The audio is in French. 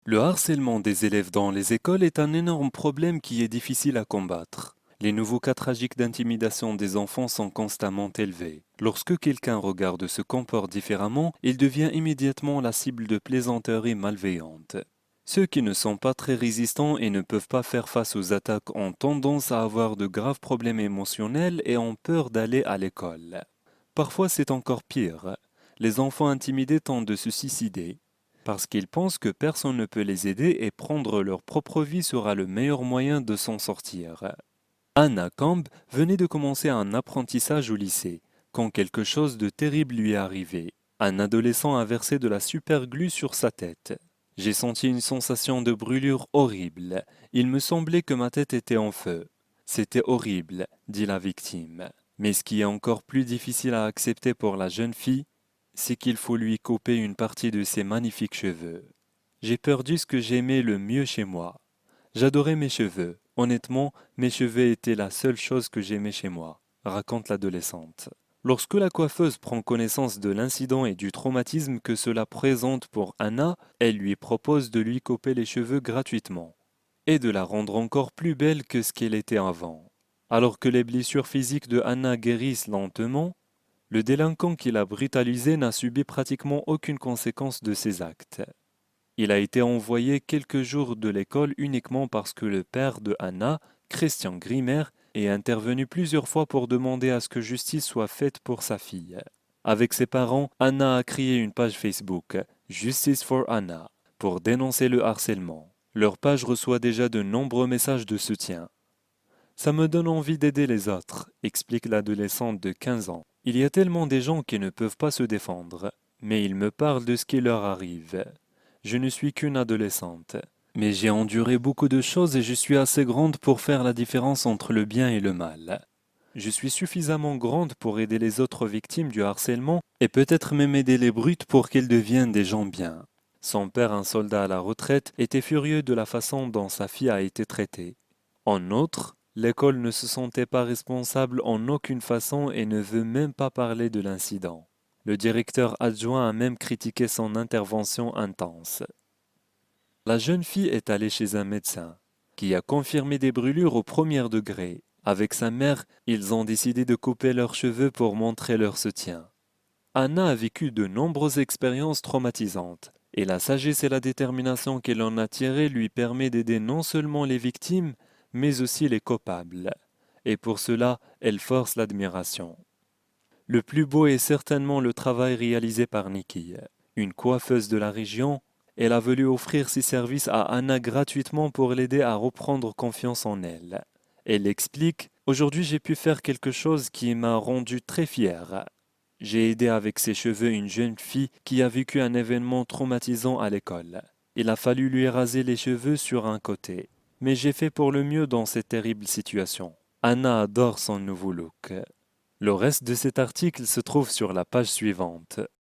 Le harcèlement des élèves dans les écoles est un énorme problème qui est difficile à combattre. Les nouveaux cas tragiques d'intimidation des enfants sont constamment élevés. Lorsque quelqu'un regarde ou se comporte différemment, il devient immédiatement la cible de plaisanteries malveillantes. Ceux qui ne sont pas très résistants et ne peuvent pas faire face aux attaques ont tendance à avoir de graves problèmes émotionnels et ont peur d'aller à l'école. Parfois c'est encore pire. Les enfants intimidés tentent de se suicider parce qu'ils pensent que personne ne peut les aider et prendre leur propre vie sera le meilleur moyen de s'en sortir. Anna Camp venait de commencer un apprentissage au lycée, quand quelque chose de terrible lui est arrivé. Un adolescent a versé de la superglue sur sa tête. J'ai senti une sensation de brûlure horrible. Il me semblait que ma tête était en feu. C'était horrible, dit la victime. Mais ce qui est encore plus difficile à accepter pour la jeune fille, c'est qu'il faut lui couper une partie de ses magnifiques cheveux. J'ai perdu ce que j'aimais le mieux chez moi. J'adorais mes cheveux. Honnêtement, mes cheveux étaient la seule chose que j'aimais chez moi, raconte l'adolescente. Lorsque la coiffeuse prend connaissance de l'incident et du traumatisme que cela présente pour Anna, elle lui propose de lui couper les cheveux gratuitement et de la rendre encore plus belle que ce qu'elle était avant. Alors que les blessures physiques de Anna guérissent lentement, le délinquant qui l'a brutalisé n'a subi pratiquement aucune conséquence de ses actes. Il a été envoyé quelques jours de l'école uniquement parce que le père de Anna, Christian Grimmer, est intervenu plusieurs fois pour demander à ce que justice soit faite pour sa fille. Avec ses parents, Anna a créé une page Facebook, Justice for Anna, pour dénoncer le harcèlement. Leur page reçoit déjà de nombreux messages de soutien. Ça me donne envie d'aider les autres, explique l'adolescente de 15 ans. Il y a tellement des gens qui ne peuvent pas se défendre, mais ils me parlent de ce qui leur arrive. Je ne suis qu'une adolescente, mais j'ai enduré beaucoup de choses et je suis assez grande pour faire la différence entre le bien et le mal. Je suis suffisamment grande pour aider les autres victimes du harcèlement et peut-être même aider les brutes pour qu'ils deviennent des gens bien. Son père, un soldat à la retraite, était furieux de la façon dont sa fille a été traitée. En outre, l'école ne se sentait pas responsable en aucune façon et ne veut même pas parler de l'incident. Le directeur adjoint a même critiqué son intervention intense. La jeune fille est allée chez un médecin, qui a confirmé des brûlures au premier degré. Avec sa mère, ils ont décidé de couper leurs cheveux pour montrer leur soutien. Anna a vécu de nombreuses expériences traumatisantes, et la sagesse et la détermination qu'elle en a tirées lui permet d'aider non seulement les victimes, mais aussi les coupables. Et pour cela, elle force l'admiration. Le plus beau est certainement le travail réalisé par Nikki, une coiffeuse de la région. Elle a voulu offrir ses services à Anna gratuitement pour l'aider à reprendre confiance en elle. Elle explique: Aujourd'hui, j'ai pu faire quelque chose qui m'a rendu très fière. J'ai aidé avec ses cheveux une jeune fille qui a vécu un événement traumatisant à l'école. Il a fallu lui raser les cheveux sur un côté. Mais j'ai fait pour le mieux dans cette terrible situation. Anna adore son nouveau look. Le reste de cet article se trouve sur la page suivante.